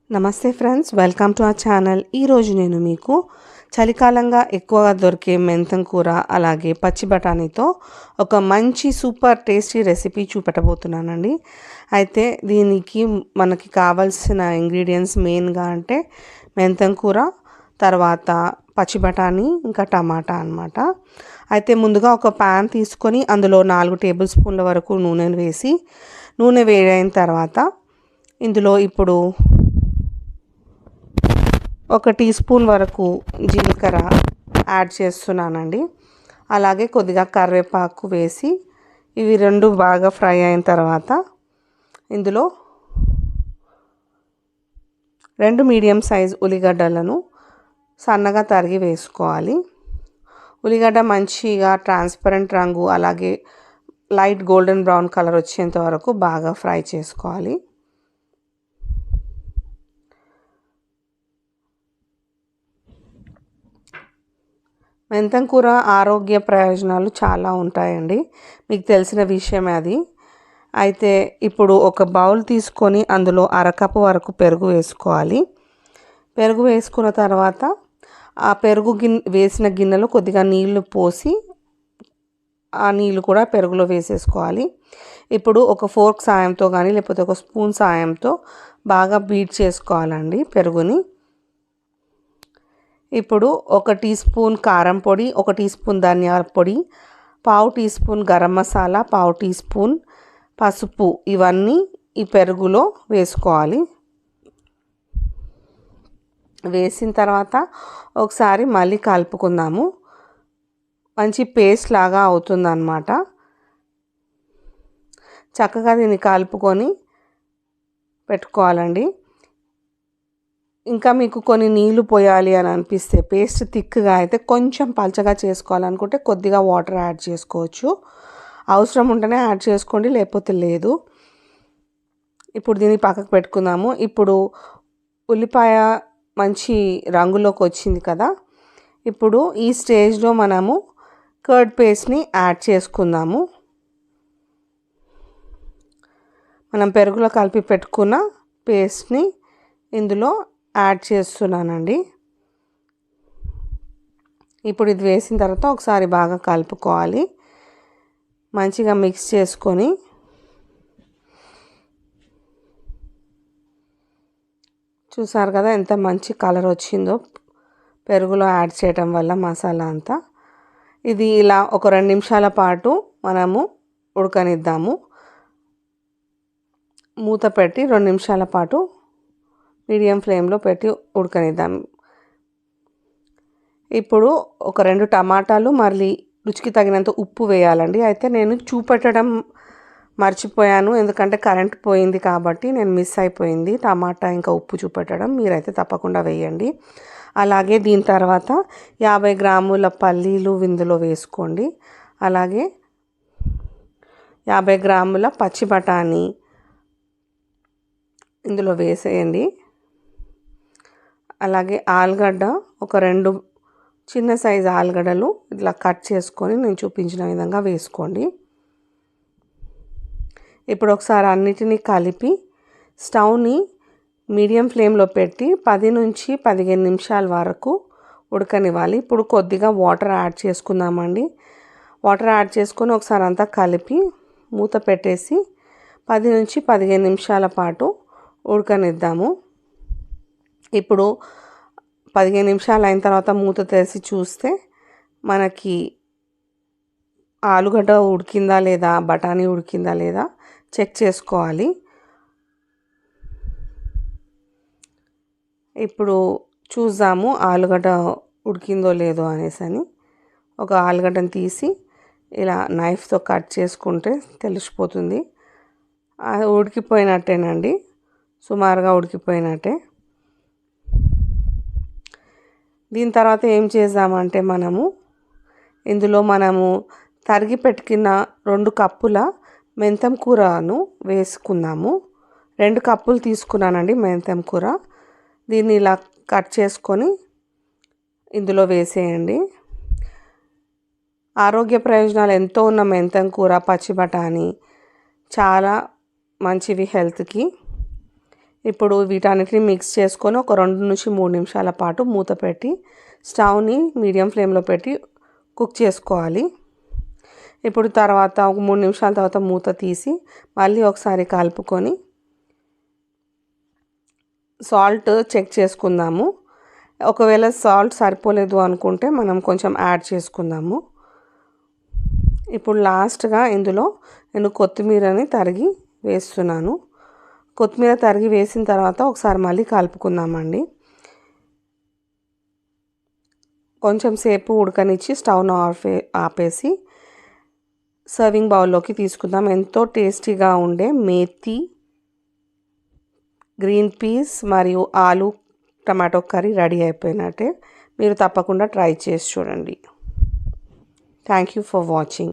నమస్తే friends, welcome to our channel. ఈరోజు నేను మీకు చలికాలంగా ఎక్కువగా దొరికే మెంతం కూర అలాగే పచ్చి బఠానీతో ఒక మంచి సూపర్ టేస్టీ రెసిపీ చూపెట్టబోతున్నానండి. అయితే దీనికి మనకి కావాల్సిన ఇంగ్రీడియంట్స్ మెయిన్గా అంటే మెంతం కూర, తర్వాత పచ్చి బఠానీ, ఇంకా టమాటా అన్నమాట. అయితే ముందుగా ఒక ప్యాన్ తీసుకొని అందులో 4 టేబుల్ స్పూన్ల వరకు నూనెను వేసి నూనె వేడైన తర్వాత ఇందులో ఇప్పుడు 1 టీ స్పూన్ వరకు జీలకర్ర యాడ్ చేస్తున్నానండి. అలాగే కొద్దిగా కరివేపాకు వేసి ఇవి రెండు బాగా ఫ్రై అయిన తర్వాత ఇందులో 2 మీడియం సైజ్ ఉల్లిగడ్డలను సన్నగా తరిగి వేసుకోవాలి. ఉల్లిగడ్డ మంచిగా ట్రాన్స్పరెంట్ రంగు అలాగే లైట్ గోల్డెన్ బ్రౌన్ కలర్ వచ్చేంత వరకు బాగా ఫ్రై చేసుకోవాలి. మెంతం కూర ఆరోగ్య ప్రయోజనాలు చాలా ఉంటాయండి, మీకు తెలిసిన విషయమే అది. అయితే ఇప్పుడు ఒక బౌల్ తీసుకొని అందులో 1/2 కప్పు వరకు పెరుగు వేసుకోవాలి. పెరుగు వేసుకున్న తర్వాత ఆ పెరుగు వేసిన గిన్నెలో కొద్దిగా నీళ్లు పోసి ఆ నీళ్ళు కూడా పెరుగులో వేసేసుకోవాలి. ఇప్పుడు ఒక ఫోర్క్ సాయంతో కానీ లేకపోతే ఒక స్పూన్ సాయంతో బాగా బీట్ చేసుకోవాలండి పెరుగుని. ఇప్పుడు 1 టీ స్పూన్ కారం పొడి, 1 టీ స్పూన్ ధనియాల పొడి, 1/2 tea spoon garam masala, 1/2 tea spoon పసుపు ఇవన్నీ ఈ పెరుగులో వేసుకోవాలి. వేసిన తర్వాత ఒకసారి మళ్ళీ కలుపుకుందాము. మంచి పేస్ట్ లాగా అవుతుందన్నమాట. చక్కగా దీన్ని కలుపుకొని పెట్టుకోవాలండి. ఇంకా మీకు కొన్ని నీళ్లు పోయాలి అని అనిపిస్తే పేస్ట్ థిక్గా అయితే కొంచెం పలచగా చేసుకోవాలనుకుంటే కొద్దిగా వాటర్ యాడ్ చేసుకోవచ్చు. అవసరం ఉంటేనే యాడ్ చేసుకోండి, లేకపోతే లేదు. ఇప్పుడు దీన్ని పక్కకు పెట్టుకుందాము. ఇప్పుడు ఉల్లిపాయ మంచి రంగులోకి వచ్చింది కదా. ఇప్పుడు ఈ స్టేజ్లో మనము కర్డ్ పేస్ట్ని యాడ్ చేసుకుందాము. మనం పెరుగులో కలిపి పెట్టుకున్న పేస్ట్ని ఇందులో యాడ్ చేస్తున్నానండి. ఇప్పుడు ఇది వేసిన తర్వాత ఒకసారి బాగా కలుపుకోవాలి. మంచిగా మిక్స్ చేసుకొని చూసారు కదా ఎంత మంచి కలర్ వచ్చిందో పెరుగులో యాడ్ చేయటం వల్ల మసాలా అంతా. ఇది ఇలా ఒక 2 నిమిషాల పాటు మనము ఉడకనిద్దాము. మూత పెట్టి 2 నిమిషాల పాటు మీడియం ఫ్లేమ్లో పెట్టి ఉడకనిద్దాం. ఇప్పుడు ఒక 2 టమాటాలు మళ్ళీ రుచికి తగినంత ఉప్పు వేయాలండి. అయితే నేను చూపెట్టడం మర్చిపోయాను, ఎందుకంటే కరెంట్ పోయింది కాబట్టి నేను మిస్ అయిపోయింది టమాటా ఇంకా ఉప్పు చూపెట్టడం. మీరైతే తప్పకుండా వేయండి. అలాగే దీని తర్వాత 50 గ్రాముల పల్లీలు ఇందులో వేసుకోండి. అలాగే 50 గ్రాముల పచ్చి బఠానీ ఇందులో వేసేయండి. అలాగే ఆలుగడ్డ ఒక 2 చిన్న సైజు ఆలుగడ్డలు ఇట్లా కట్ చేసుకొని నేను చూపించిన విధంగా వేసుకోండి. ఇప్పుడు ఒకసారి అన్నిటినీ కలిపి స్టవ్ని మీడియం ఫ్లేమ్లో పెట్టి 10 నుంచి 15 నిమిషాల వరకు ఉడకనివ్వాలి. ఇప్పుడు కొద్దిగా వాటర్ యాడ్ చేసుకుందామండి. వాటర్ యాడ్ చేసుకొని ఒకసారి అంతా కలిపి మూత పెట్టేసి 10 నుంచి 15 నిమిషాల పాటు ఉడకనిద్దాము. ఇప్పుడు 15 నిమిషాలు అయిన తర్వాత మూత తెరిచి చూస్తే మనకి ఆలుగడ్డ ఉడికిందా లేదా, బఠానీ ఉడికిందా లేదా చెక్ చేసుకోవాలి. ఇప్పుడు చూద్దాము ఆలుగడ్డ ఉడికిందో లేదో అనేసి. ఒక ఆలుగడ్డను తీసి ఇలా నైఫ్తో కట్ చేసుకుంటే తెలిసిపోతుంది. అది ఉడికిపోయినట్టేనండి, సుమారుగా ఉడికిపోయినట్టే. దీని తర్వాత ఏం చేద్దామంటే ఇందులో మనము తరిగి పెట్టుకున్న 2 కప్పుల మెంతం కూరను వేసుకుందాము. 2 కప్పులు తీసుకున్నానండి మెంతం కూర. దీన్ని ఇలా కట్ చేసుకొని ఇందులో వేసేయండి. ఆరోగ్య ప్రయోజనాలు ఎంతో ఉన్న మెంతం కూర, పచ్చి బఠానీ చాలా మంచివి హెల్త్కి. ఇప్పుడు వీటన్నిటిని మిక్స్ చేసుకొని ఒక 2 నుంచి 3 నిమిషాల పాటు మూత పెట్టి స్టవ్ని మీడియం ఫ్లేమ్లో పెట్టి కుక్ చేసుకోవాలి. ఇప్పుడు తర్వాత ఒక 3 నిమిషాల తర్వాత మూత తీసి మళ్ళీ ఒకసారి కలుపుకొని సాల్ట్ చెక్ చేసుకుందాము. ఒకవేళ సాల్ట్ సరిపోలేదు అనుకుంటే మనం కొంచెం యాడ్ చేసుకుందాము. ఇప్పుడు లాస్ట్గా ఇందులో నేను కొత్తిమీరని తరిగి వేస్తున్నాను. కొత్తిమీర తరిగి వేసిన తర్వాత ఒకసారి మళ్ళీ కలుపుకుందామండి. కొంచెం సేపు ఉడకనిచ్చి స్టవ్ను ఆపేసి సర్వింగ్ బౌల్లోకి తీసుకుందాం. ఎంతో టేస్టీగా ఉండే మేతి, గ్రీన్ పీస్ మరియు ఆలు టమాటో కర్రీ రెడీ అయిపోయినట్టే. మీరు తప్పకుండా ట్రై చేసి చూడండి. Thank you for watching.